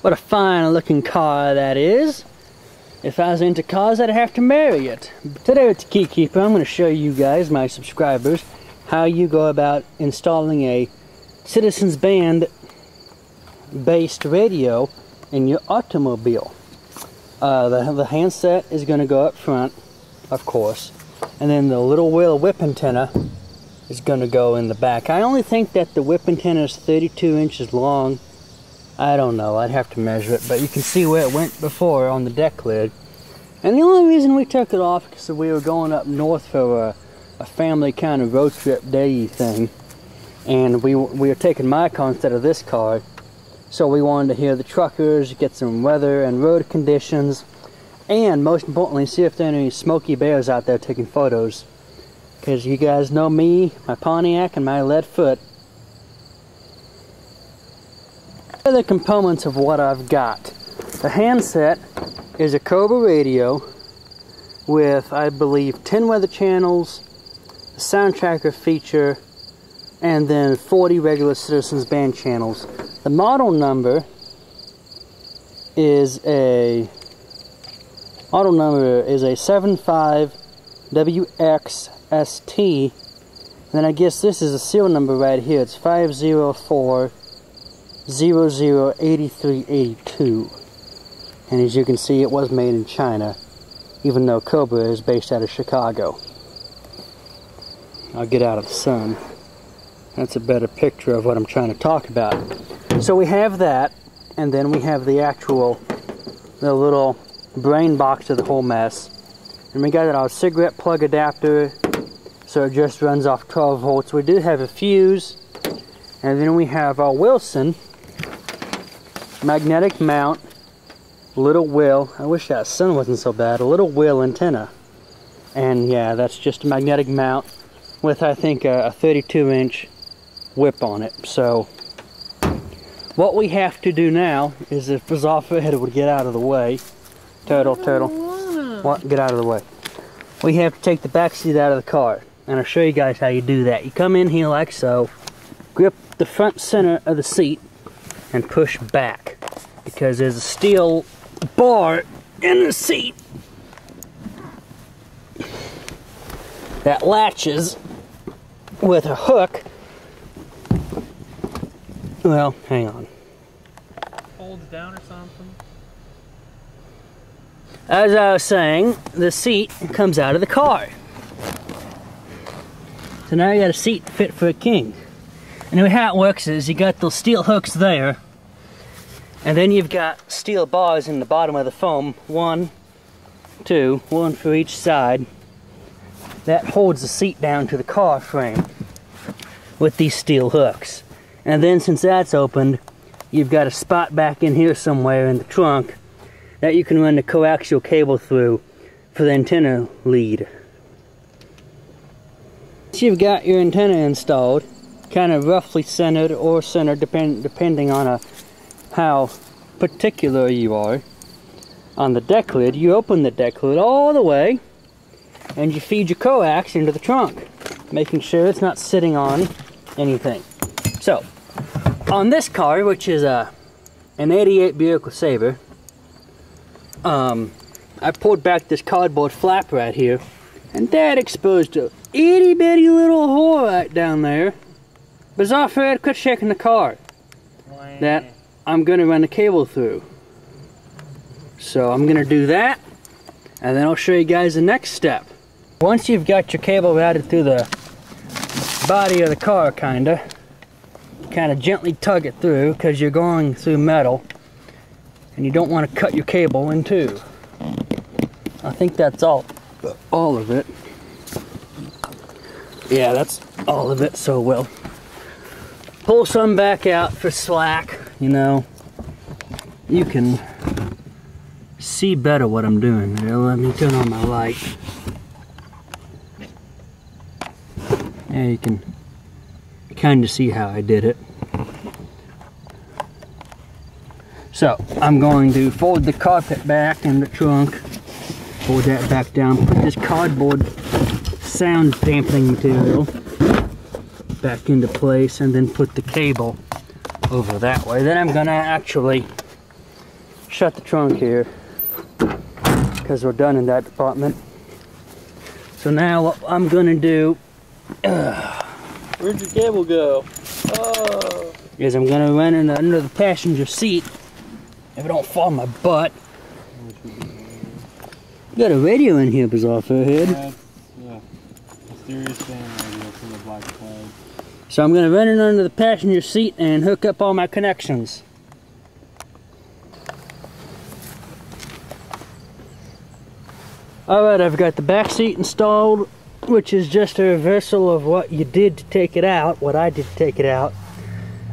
What a fine looking car that is. If I was into cars, I'd have to marry it. But today with the Key Keeper, I'm going to show you guys, my subscribers, how you go about installing a Citizens Band based radio in your automobile. The handset is going to go up front, of course, and then the little wheel whip antenna is going to go in the back. I only think that the whip antenna is 32 inches long. I don't know, I'd have to measure it, but you can see where it went before on the deck lid. And the only reason we took it off is because we were going up north for a family kind of road trip day thing, and we were taking my car instead of this car, so we wanted to hear the truckers, get some weather and road conditions, and most importantly, see if there are any smoky bears out there taking photos. Because you guys know me, my Pontiac, and my lead foot. Here are the components of what I've got. The handset is a Cobra radio with, I believe, 10 weather channels, a sound tracker feature, and then 40 regular Citizens Band channels. The model number is a 75WXST. And then I guess this is a serial number right here. It's 504008382. And as you can see, it was made in China, even though Cobra is based out of Chicago. I'll get out of the sun. That's a better picture of what I'm trying to talk about. So we have that, and then we have the little brain box of the whole mess. And we got our cigarette plug adapter, so it just runs off 12 volts. We do have a fuse, and then we have our Wilson magnetic mount, little wheel. I wish that sun wasn't so bad. A little wheel antenna. And yeah, that's just a magnetic mount with, I think, a 32-inch whip on it. So what we have to do now is, if Furhead would get out of the way, turtle, what? Get out of the way. We have to take the back seat out of the car, and I'll show you guys how you do that. You come in here like so, grip the front center of the seat, and push back, because there's a steel bar in the seat that latches with a hook. Well, hang on. Folds down or something? As I was saying, the seat comes out of the car. So now you got a seat fit for a king. And how it works is you got those steel hooks there, and then you've got steel bars in the bottom of the foam, one for each side, that holds the seat down to the car frame with these steel hooks. And then since that's opened, you've got a spot back in here somewhere in the trunk that you can run the coaxial cable through for the antenna lead. Once you've got your antenna installed, kind of roughly centered or centered, depending on how particular you are, on the deck lid, you open the deck lid all the way and you feed your coax into the trunk, making sure it's not sitting on anything. So, on this car, which is an 88 Buick LeSabre, I pulled back this cardboard flap right here, and that exposed a itty bitty little hole right down there. Bizarre Furhead, quit shaking the car. That I'm going to run the cable through. So I'm going to do that, and then I'll show you guys the next step. Once you've got your cable routed through the body of the car, kind of gently tug it through, because you're going through metal and you don't want to cut your cable in two. I think that's all of it. Yeah, that's all of it. So we'll pull some back out for slack. You know, you can see better what I'm doing. Let me turn on my light. Yeah, you can kind of see how I did it. So, I'm going to fold the carpet back in the trunk, fold that back down, put this cardboard sound dampening material back into place, and then put the cable over that way. Then I'm going to actually shut the trunk here because we're done in that department. So now what I'm gonna do Where'd your cable go? Oh. is I'm gonna run it under the passenger seat if it don't fall on my butt. You got a radio in here, Bizarre Furhead. Yeah, mysterious fan radio from the black flag. So I'm gonna run it under the passenger seat and hook up all my connections. Alright, I've got the back seat installed, which is just a reversal of what you did to take it out, what I did to take it out.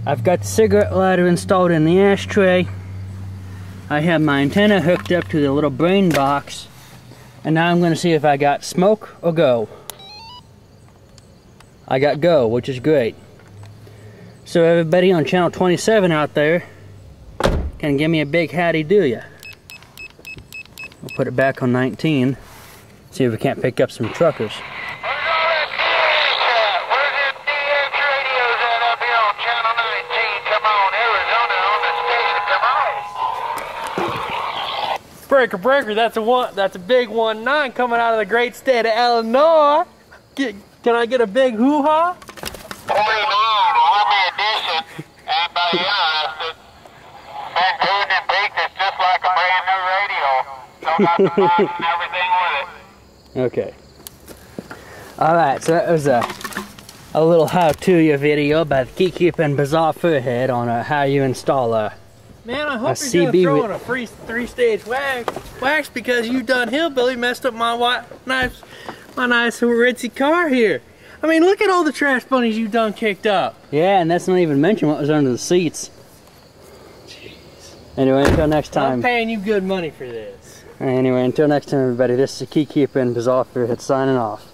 I've got the cigarette lighter installed in the ashtray. I have my antenna hooked up to the little brain box. And now I'm going to see if I got smoke or go. I got go, which is great. So everybody on channel 27 out there can give me a big howdy do ya. We'll put it back on 19. See if we can't pick up some truckers. Breaker, breaker, that's a big 1-9 coming out of the great state of Illinois. Can I get a big hoo-ha? Okay. Alright, so that was a little how-to video by the Keykeeper and Bizarre Furhead on how you install a Man, I hope you're gonna throw in a free 3-stage wax because you done hillbilly messed up my nice ritzy car here. I mean, look at all the trash bunnies you done kicked up. Yeah, and that's not even mention what was under the seats. Jeez. Anyway, until next time. I'm paying you good money for this. Anyway, until next time, everybody, this is the Keykeeper and Bizarre Furhead signing off.